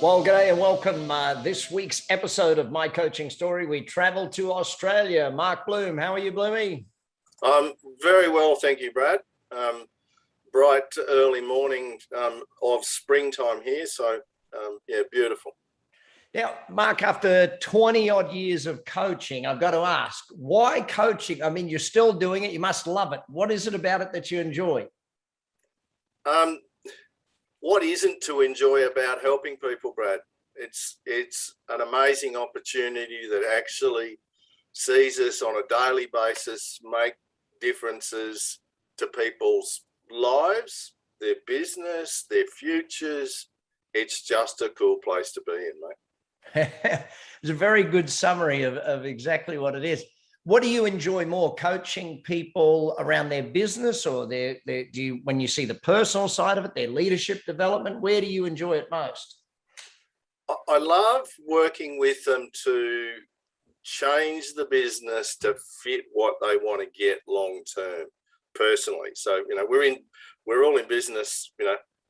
Well, g'day and welcome. This week's episode of My Coaching Story, we travel to Australia. Mark Blume, how are you, Blumey? I'm very well, thank you, Brad. Bright early morning of springtime here, so yeah, beautiful. Now, Mark, after 20 odd years of coaching, I've got to ask, why coaching? I mean, you're still doing it. You must love it. What is it about it that you enjoy? What isn't to enjoy about helping people, Brad? It's an amazing opportunity that actually sees us on a daily basis make differences to people's lives, their business, their futures. It's just a cool place to be in, mate. It's a very good summary of exactly what it is. What do you enjoy more, coaching people around their business, or do you, when you see the personal side of it, their leadership development, where do you enjoy it most? I love working with them to change the business to fit what they want to get long term personally. So, we're all in business,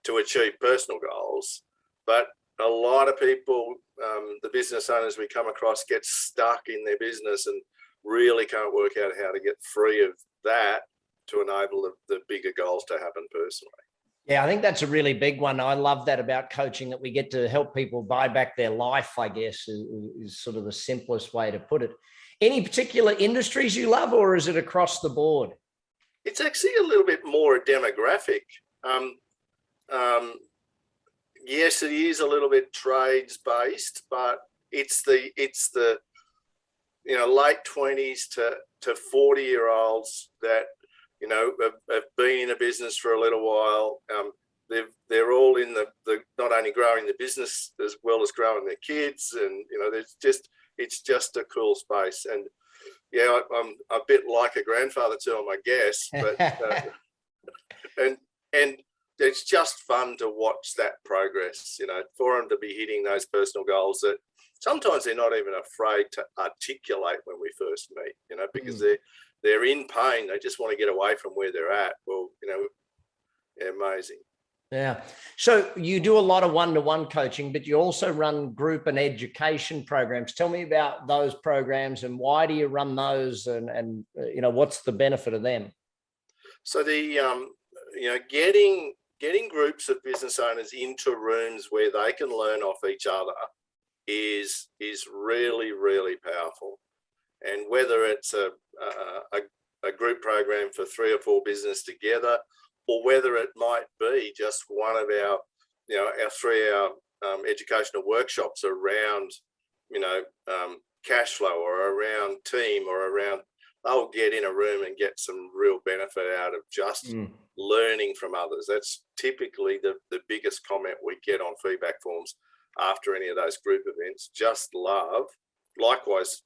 to achieve personal goals, but a lot of people, the business owners we come across, get stuck in their business and really can't work out how to get free of that to enable the bigger goals to happen personally. Yeah, I think that's a really big one. I love that about coaching, that we get to help people buy back their life, I guess, is sort of the simplest way to put it. Any particular industries you love, or is it across the board? It's actually a little bit more demographic. Yes, it is a little bit trades based, but it's the late 20s to 40-year-olds that have been in a business for a little while. They're all in the not only growing the business as well as growing their kids, and it's just a cool space. And yeah, I'm a bit like a grandfather to them, I guess, but and it's just fun to watch that progress, for them to be hitting those personal goals that sometimes they're not even afraid to articulate when we first meet, because they're in pain. They just want to get away from where they're at. Well, amazing. Yeah. So you do a lot of one-to-one coaching, but you also run group and education programs. Tell me about those programs and why do you run those, and what's the benefit of them? So the getting groups of business owners into rooms where they can learn off each other is really, really powerful. And whether it's a group program for 3 or 4 business together, or whether it might be just one of our 3-hour educational workshops around cash flow, or around team, or around, they'll get in a room and get some real benefit out of just learning from others. That's typically the biggest comment we get on feedback forms after any of those group events. Just love. Likewise,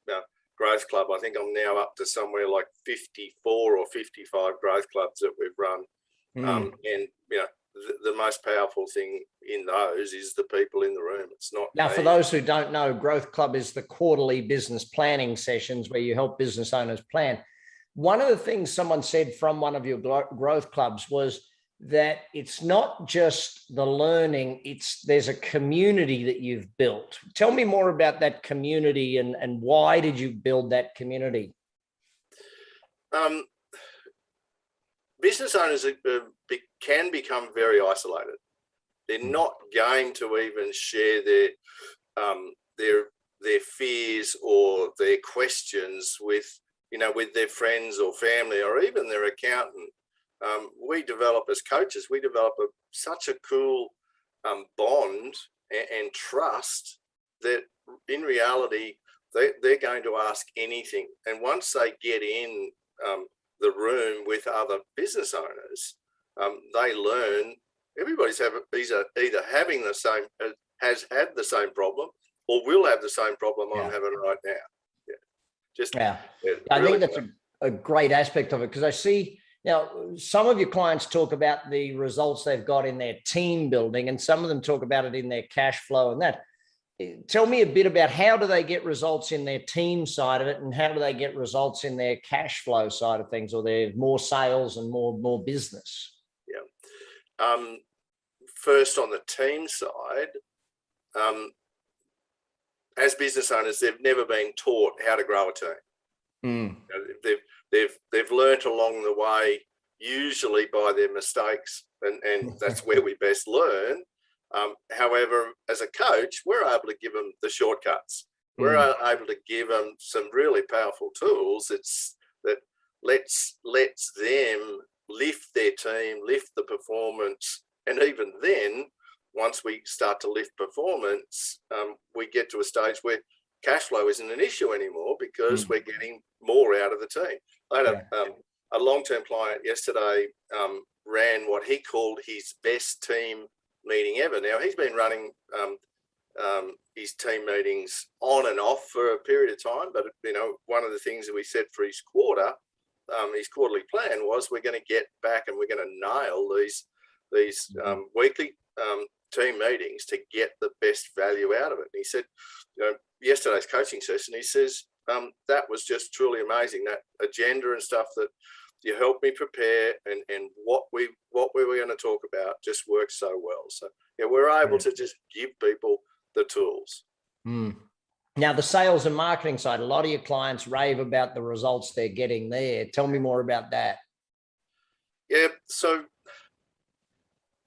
Growth Club, I think I'm now up to somewhere like 54 or 55 growth clubs that we've run. And the most powerful thing in those is the people in the room. It's not now, for those who don't know, Growth Club is the quarterly business planning sessions where you help business owners plan. One of the things someone said from one of your growth clubs was that it's not just the learning, there's a community that you've built. Tell me more about that community, and why did you build that community? Business owners can become very isolated. They're not game to even share their fears or their questions with their friends or family, or even their accountant. We develop, as coaches, such a cool bond and trust that in reality they're going to ask anything. And once they get in the room with other business owners, they learn everybody's either having the same, has had the same problem, or will have the same problem I'm having right now. I think that's a great aspect of it, because I see now some of your clients talk about the results they've got in their team building, and some of them talk about it in their cash flow and that. Tell me a bit about, how do they get results in their team side of it, and how do they get results in their cash flow side of things, or their more sales and more business? First, on the team side, as business owners, they've never been taught how to grow a team. Mm. They've learnt along the way, usually by their mistakes, and that's where we best learn. However, as a coach, we're able to give them the shortcuts. We're able to give them some really powerful tools that lets them lift their team, lift the performance, and even then, once we start to lift performance, we get to a stage where cash flow isn't an issue anymore because we're getting more out of the team. I had a long-term client yesterday ran what he called his best team meeting ever. Now, he's been running his team meetings on and off for a period of time, but one of the things that we said for his quarterly plan was we're going to get back and we're going to nail these weekly team meetings to get the best value out of it. And he said, yesterday's coaching session, he says, that was just truly amazing. That agenda and stuff that you helped me prepare and what we were going to talk about just works so well. So we're able to just give people the tools. Now, the sales and marketing side, a lot of your clients rave about the results they're getting there. Tell me more about that. Yeah, so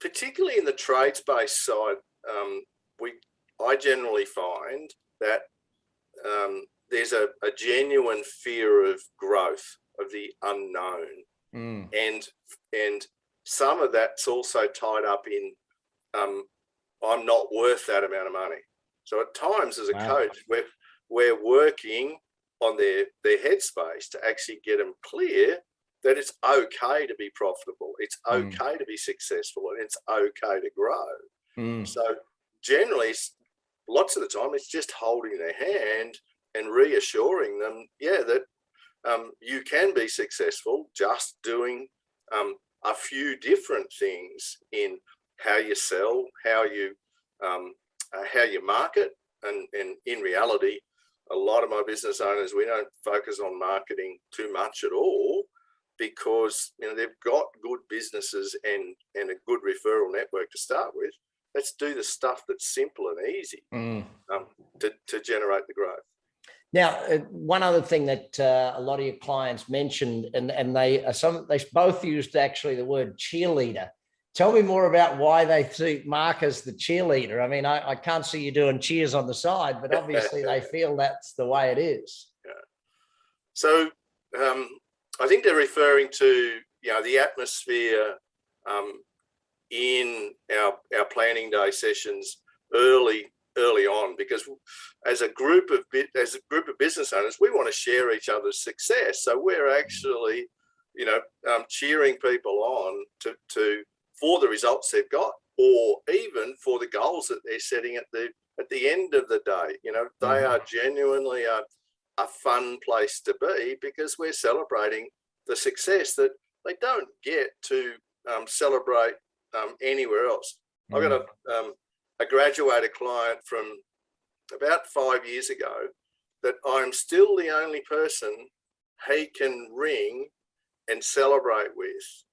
particularly in the trades-based side, I generally find that there's a genuine fear of growth, of the unknown, and some of that's also tied up in I'm not worth that amount of money. So at times as a coach, we're working on their headspace to actually get them clear that it's okay to be profitable, it's okay to be successful, and it's okay to grow. So generally, lots of the time, it's just holding their hand and reassuring them, that you can be successful just doing a few different things in how you sell, how you market, and in reality, a lot of my business owners, we don't focus on marketing too much at all because they've got good businesses and a good referral network to start with. Let's do the stuff that's simple and easy to generate the growth. Now, one other thing that a lot of your clients mentioned, and they both used actually the word cheerleader. Tell me more about why they see Mark as the cheerleader. I mean, I can't see you doing cheers on the side, but obviously they feel that's the way it is. Yeah. So I think they're referring to the atmosphere in our planning day sessions early on, because as a group of business owners, we want to share each other's success. So we're actually cheering people on to for the results they've got, or even for the goals that they're setting at the end of the day. They are genuinely a fun place to be because we're celebrating the success that they don't get to celebrate anywhere else. I've got a graduated client from about 5 years ago that I'm still the only person he can ring and celebrate with.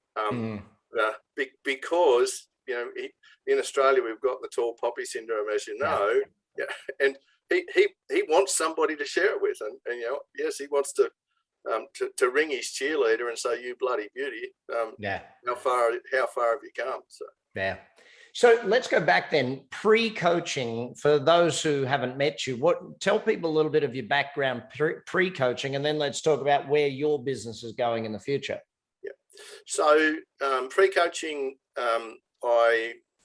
Because in Australia we've got the tall poppy syndrome, as you know, and he wants somebody to share it with, and yes, he wants to ring his cheerleader and say, "You bloody beauty, how far have you come?" So let's go back then. Pre-coaching, for those who haven't met you, tell people a little bit of your background pre-coaching, and then let's talk about where your business is going in the future. So pre-coaching,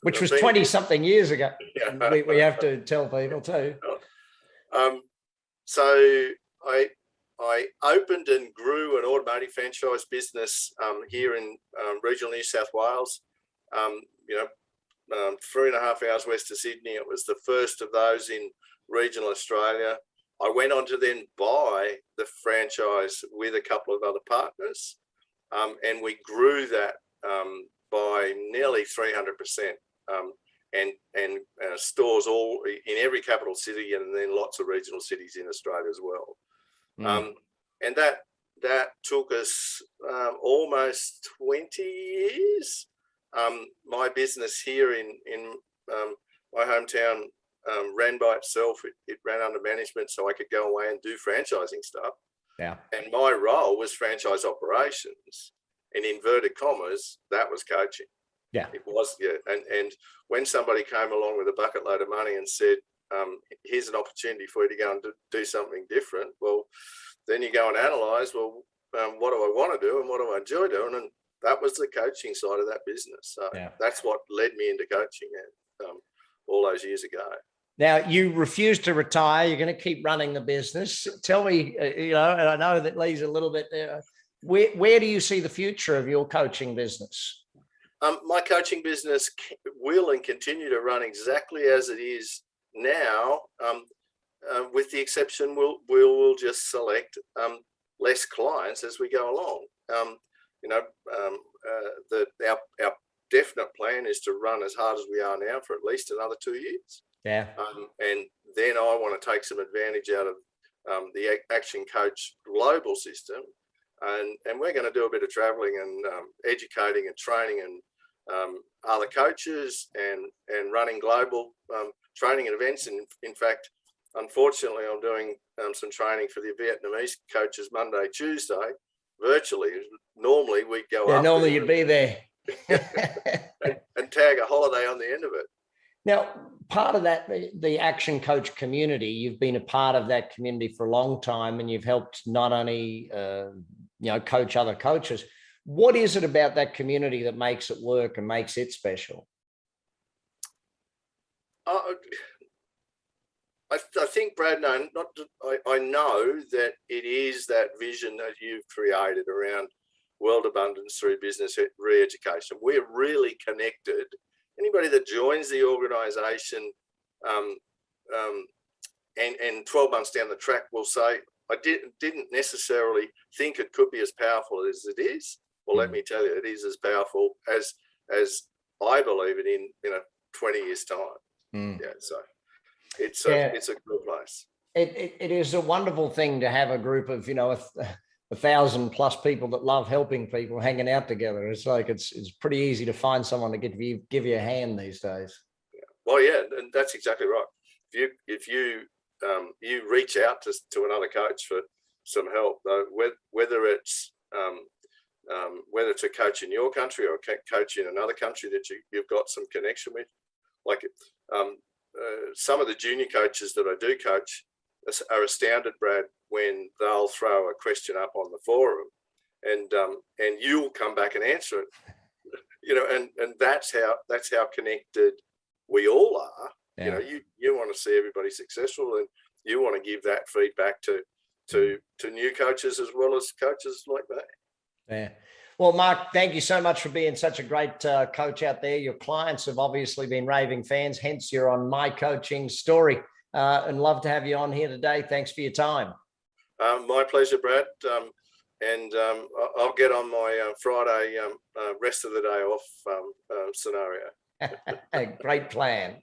which was 20-something years ago. We have to tell people too. So I opened and grew an automotive franchise business here in regional New South Wales. 3.5 hours west of Sydney. It was the first of those in regional Australia. I went on to then buy the franchise with a couple of other partners. And we grew that by nearly 300%, and stores all in every capital city, and then lots of regional cities in Australia as well. And that took us almost 20 years. My business here in my hometown ran by itself. It ran under management, so I could go away and do franchising stuff. Yeah. And my role was franchise operations. In inverted commas, that was coaching. Yeah. It was, yeah. And when somebody came along with a bucket load of money and said, here's an opportunity for you to go and do something different, well, then you go and analyse, well, what do I want to do and what do I enjoy doing? And that was the coaching side of that business. So that's what led me into coaching all those years ago. Now, you refuse to retire. You're going to keep running the business. Tell me, and I know that Lee's a little bit there. Where do you see the future of your coaching business? My coaching business will and continue to run exactly as it is now, with the exception we'll just select less clients as we go along. Our definite plan is to run as hard as we are now for at least another 2 years. Yeah. And then I want to take some advantage out of the Action Coach global system, and we're going to do a bit of traveling and educating and training and other coaches and running global training and events. And in fact, unfortunately, I'm doing some training for the Vietnamese coaches Monday, Tuesday, virtually. Normally we'd go up. Normally you'd be there. and tag a holiday on the end of it. Now, part of that, the Action Coach community, you've been a part of that community for a long time, and you've helped not only coach other coaches. What is it about that community that makes it work and makes it special? I think, Brad, I know that it is that vision that you've created around world abundance through business re-education. We're really connected. Anybody that joins the organisation and 12 months down the track will say, I didn't necessarily think it could be as powerful as it is. Well, let me tell you, it is as powerful as I believe it in 20 years' time. Yeah, so it's a good place. It is a wonderful thing to have a group of 1,000+ people that love helping people hanging out together. It's like it's pretty easy to find someone to give you a hand these days. Yeah. Well, yeah, and that's exactly right. If you reach out to another coach for some help, though, whether it's a coach in your country or a coach in another country that you've got some connection with, like some of the junior coaches that I do coach are astounded, Brad, when they'll throw a question up on the forum, and you'll come back and answer it, and that's how connected we all are. Yeah. You want to see everybody successful, and you want to give that feedback to new coaches as well as coaches like that. Yeah. Well, Mark, thank you so much for being such a great coach out there. Your clients have obviously been raving fans, hence you're on My Coaching Story, and love to have you on here today. Thanks for your time. My pleasure, Brad. And I'll get on my Friday rest of the day off scenario. Great plan.